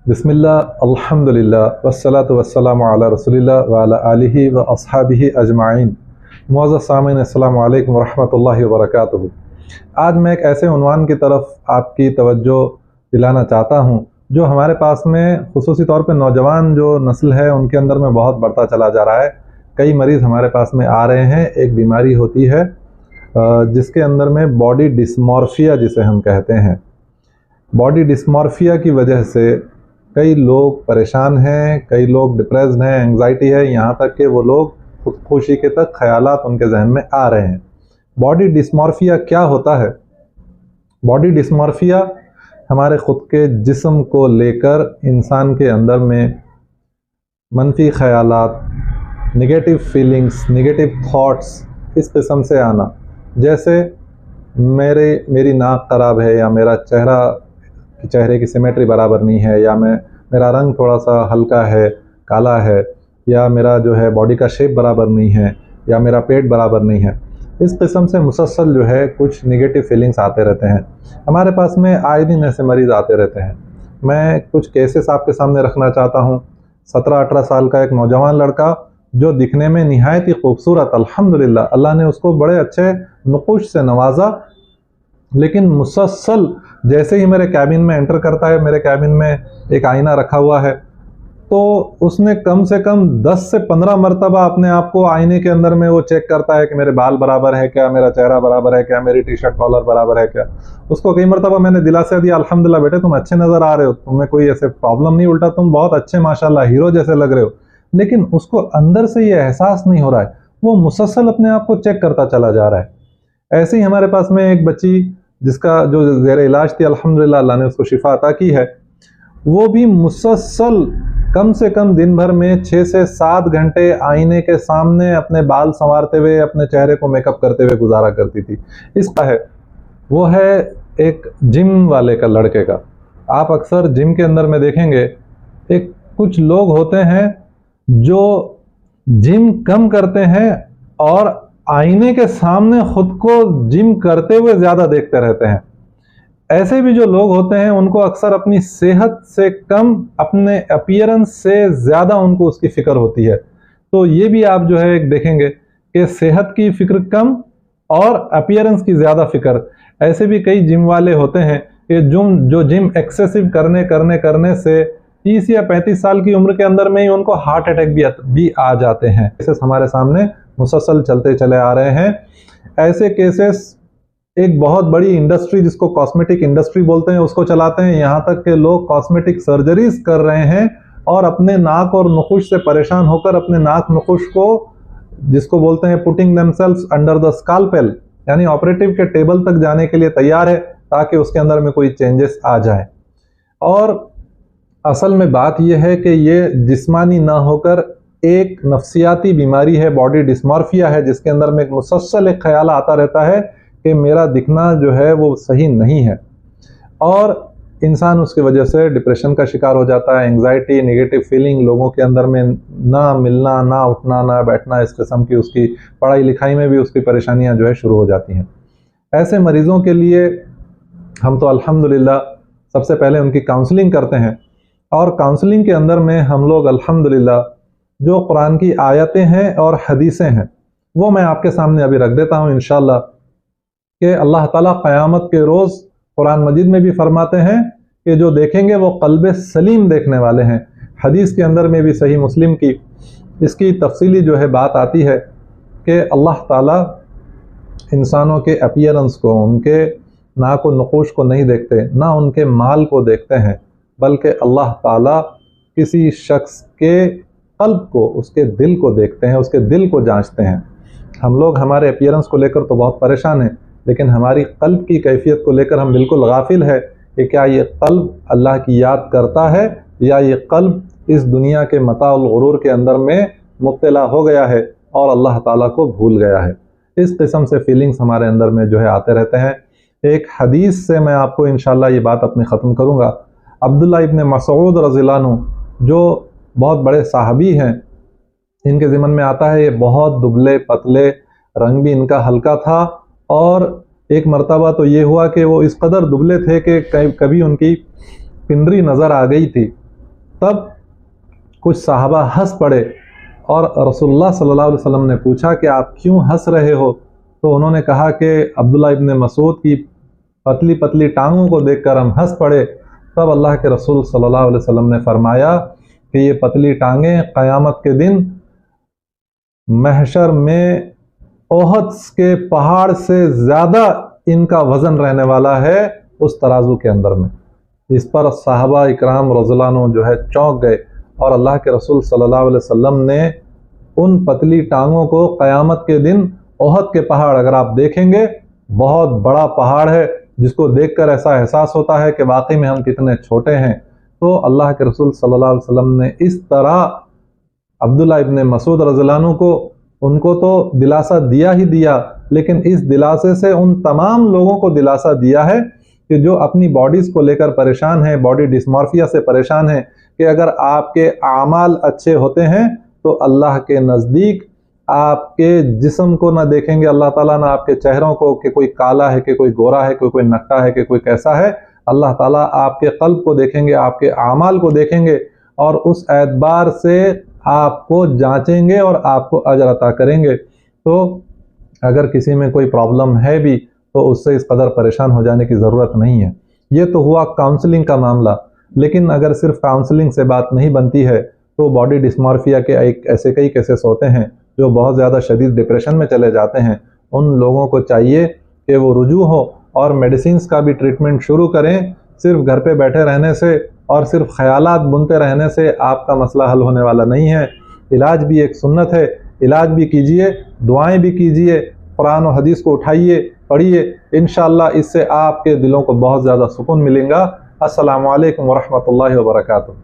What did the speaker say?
बिस्मिल्लाह अल्हम्दुलिल्लाह वस्सलातु वस्सलामु अला रसूलिल्लाह व अला आलिहि व अस्हाबिहि अजमाइन। मुअज़्ज़ज़ सामीन, अस्सलामु अलैकुम व रहमतुल्लाहि व बरकातुहू। आज मैं एक ऐसे उन्वान की तरफ आपकी तवज्जो दिलाना चाहता हूँ जो हमारे पास में खुसूसी तौर पे नौजवान जो नस्ल है उनके अंदर में बहुत बढ़ता चला जा रहा है। कई मरीज़ हमारे पास में आ रहे हैं। एक बीमारी होती है जिसके अंदर में बॉडी डिस्मॉर्फिया जिसे हम कहते हैं। बॉडी डिस्मॉर्फिया की वजह से कई लोग परेशान हैं, कई लोग डिप्रेस्ड हैं, एंग्जाइटी है, यहाँ तक कि वो लोग खुदकुशी के तक ख्यालात उनके जहन में आ रहे हैं। बॉडी डिस्मॉर्फिया क्या होता है? बॉडी डिस्मॉर्फिया हमारे ख़ुद के जिस्म को लेकर इंसान के अंदर में मनफी ख़यालात, नेगेटिव फीलिंग्स, नेगेटिव थॉट्स इस किस्म से आना। जैसे मेरी नाक ख़राब है, या मेरा चेहरे की सिमेट्री बराबर नहीं है, या मेरा रंग थोड़ा सा हल्का है, काला है, या मेरा जो है बॉडी का शेप बराबर नहीं है, या मेरा पेट बराबर नहीं है। इस किस्म से मुसलसल जो है कुछ नेगेटिव फीलिंग्स आते रहते हैं। हमारे पास में आए दिन ऐसे मरीज़ आते रहते हैं। मैं कुछ केसेस आपके सामने रखना चाहता हूँ। 17-18 साल का एक नौजवान लड़का जो दिखने में निहायत ही खूबसूरत, अल्हम्दुलिल्लाह अल्लाह ने उसको बड़े अच्छे नुक़ूश से नवाजा, लेकिन मुसलसल जैसे ही मेरे कैबिन में एंटर करता है, मेरे कैबिन में एक आईना रखा हुआ है, तो उसने कम से कम 10 से 15 मरतबा अपने आप को आईने के अंदर में वो चेक करता है कि मेरे बाल बराबर है क्या, मेरा चेहरा बराबर है क्या, मेरी टी शर्ट कॉलर बराबर है क्या। उसको कई मरतबा मैंने दिलासा दिया, अल्हम्दुलिल्लाह बेटे तुम अच्छे नज़र आ रहे हो, तुम्हें कोई ऐसे प्रॉब्लम नहीं, उल्टा तुम बहुत अच्छे माशाल्लाह हीरो जैसे लग रहे हो। लेकिन उसको अंदर से ये एहसास नहीं हो रहा है, वो मुसलसल अपने आप को चेक करता चला जा रहा है। ऐसे ही हमारे पास में एक बच्ची जिसका जो ज़ेरे इलाज थी, अल्हम्दुलिल्लाह अल्लाह ने उसको शिफा अता की है, वो भी मुसलसल कम से कम दिन भर में 6 से 7 घंटे आईने के सामने अपने बाल संवारते हुए, अपने चेहरे को मेकअप करते हुए गुजारा करती थी। इसका है वो है एक जिम वाले का लड़के का। आप अक्सर जिम के अंदर में देखेंगे एक कुछ लोग होते हैं जो जिम कम करते हैं और आईने के सामने खुद को जिम करते हुए ज़्यादा देखते रहते हैं। ऐसे भी जो लोग होते हैं उनको अक्सर अपनी सेहत से कम अपने अपीयरेंस से ज़्यादा उनको उसकी फ़िक्र होती है। तो ये भी आप जो है एक देखेंगे कि सेहत की फ़िक्र कम और अपीयरेंस की ज़्यादा फ़िक्र। ऐसे भी कई जिम वाले होते हैं कि जो जिम एक्सेसिव करने से 30 या 35 साल की उम्र के अंदर में ही उनको हार्ट अटैक भी आ जाते हैं। केसेस हमारे सामने मुसलसल चलते चले आ रहे हैं। ऐसे केसेस एक बहुत बड़ी इंडस्ट्री जिसको कॉस्मेटिक इंडस्ट्री बोलते हैं उसको चलाते हैं। यहाँ तक के लोग कॉस्मेटिक सर्जरीज कर रहे हैं और अपने नाक और नुकुश से परेशान होकर अपने नाक नुकुश को, जिसको बोलते हैं पुटिंग देमसेल्व्स अंडर द स्काल्पेल, यानी ऑपरेटिव के टेबल तक जाने के लिए तैयार है ताकि उसके अंदर में कोई चेंजेस आ जाए। और असल में बात यह है कि ये जिस्मानी ना होकर एक नफ्सियाती बीमारी है, बॉडी डिस्मॉर्फिया है, जिसके अंदर में एक मुसलसल एक ख्याल आता रहता है कि मेरा दिखना जो है वो सही नहीं है, और इंसान उसकी वजह से डिप्रेशन का शिकार हो जाता है। एंग्जाइटी, नेगेटिव फीलिंग, लोगों के अंदर में ना मिलना, ना उठना, ना बैठना, इस किस्म की उसकी पढ़ाई लिखाई में भी उसकी परेशानियां जो है शुरू हो जाती हैं। ऐसे मरीज़ों के लिए हम तो अल्हम्दुलिल्लाह सबसे पहले उनकी काउंसलिंग करते हैं, और काउंसलिंग के अंदर में हम लोग अल्हम्दुलिल्लाह जो कुरान की आयतें हैं और हदीसें हैं वो मैं आपके सामने अभी रख देता हूँ इंशाअल्लाह, कि अल्लाह ताला क़यामत के रोज़ कुरान मजीद में भी फरमाते हैं कि जो देखेंगे वो क़ल्ब सलीम देखने वाले हैं। हदीस के अंदर में भी सही मुस्लिम की इसकी तफसीली जो है बात आती है कि अल्लाह ताला इंसानों के अपीयरेंस को, उनके नाक व नुक़ूश को नहीं देखते, ना उनके माल को देखते हैं, बल्कि अल्लाह ताला किसी शख्स के क़ल्ब को, उसके दिल को देखते हैं, उसके दिल को जांचते हैं। हम लोग हमारे अपीयरेंस को लेकर तो बहुत परेशान हैं, लेकिन हमारी क़ल्ब की कैफियत को लेकर हम बिल्कुल गाफिल है कि क्या ये क़ल्ब अल्लाह की याद करता है, या ये क़ल्ब इस दुनिया के मताउल गुरूर के अंदर में मुब्तला हो गया है और अल्लाह ताला को भूल गया है। इस किस्म से फीलिंग्स हमारे अंदर में जो है आते रहते हैं। एक हदीस से मैं आपको इंशाअल्लाह ये बात अपनी ख़त्म करूँगा। अब्दुल्लाह इब्न मसऊद रज़ियल्लाहु अन्हु जो बहुत बड़े साहबी हैं, इनके ज़िमन में आता है ये बहुत दुबले पतले, रंग भी इनका हल्का था, और एक मरतबा तो ये हुआ कि वो इस कदर दुबले थे कि कभी उनकी पिंडरी नज़र आ गई थी। तब कुछ सहाबा हंस पड़े और रसूलुल्लाह सल्लल्लाहु अलैहि वसल्लम ने पूछा कि आप क्यों हंस रहे हो? तो उन्होंने कहा कि अब्दुल्ला इब्न मसूद की पतली पतली टांगों को देखकर हम हंस पड़े। तब अल्लाह के रसूल सल्लल्लाहु अलैहि वसल्लम ने फरमाया कि ये पतली टांगें क़यामत के दिन महशर में ओहद के पहाड़ से ज़्यादा इनका वज़न रहने वाला है उस तराजू के अंदर में। इस पर सहाबा इकराम रज़ियल्लाहु अन्हुम जो है चौंक गए और अल्लाह के रसूल सल्लल्लाहु अलैहि वसल्लम ने उन पतली टांगों को क़यामत के दिन ओहद के पहाड़, अगर आप देखेंगे बहुत बड़ा पहाड़ है जिसको देखकर ऐसा एहसास होता है कि वाकई में हम कितने छोटे हैं। तो अल्लाह के रसूल सल्लल्लाहु अलैहि वसल्लम ने इस तरह अब्दुल्ला इब्न मसूद रज़ियल्लाहु अन्हु को, उनको तो दिलासा दिया ही दिया, लेकिन इस दिलासे से उन तमाम लोगों को दिलासा दिया है कि जो अपनी बॉडीज़ को लेकर परेशान हैं, बॉडी डिस्मॉर्फिया से परेशान हैं, कि अगर आपके आमाल अच्छे होते हैं तो अल्लाह के नज़दीक आपके जिस्म को ना देखेंगे अल्लाह ताला, ना आपके चेहरों को कि कोई काला है कि कोई गोरा है कि कोई नक्का है कि कोई कैसा है। अल्लाह ताला आपके क़ल्ब को देखेंगे, आपके आमाल को देखेंगे और उस एतबार से आपको जांचेंगे और आपको अजर अता करेंगे। तो अगर किसी में कोई प्रॉब्लम है भी तो उससे इस कदर परेशान हो जाने की ज़रूरत नहीं है। ये तो हुआ काउंसलिंग का मामला, लेकिन अगर सिर्फ काउंसलिंग से बात नहीं बनती है तो बॉडी डिस्मॉर्फिया के ऐसे कई केसेस होते हैं जो बहुत ज़्यादा शदीद डिप्रेशन में चले जाते हैं। उन लोगों को चाहिए कि वो रुजू हो और मेडिसिन्स का भी ट्रीटमेंट शुरू करें। सिर्फ घर पे बैठे रहने से और सिर्फ ख़यालात बुनते रहने से आपका मसला हल होने वाला नहीं है। इलाज भी एक सुन्नत है, इलाज भी कीजिए, दुआएं भी कीजिए, कुरान और हदीस को उठाइए, पढ़िए। इंशाअल्लाह इससे आपके दिलों को बहुत ज़्यादा सुकून मिलेगा। अस्सलामु अलैकुम वरहमतुल्लाहि वबरकातुहू।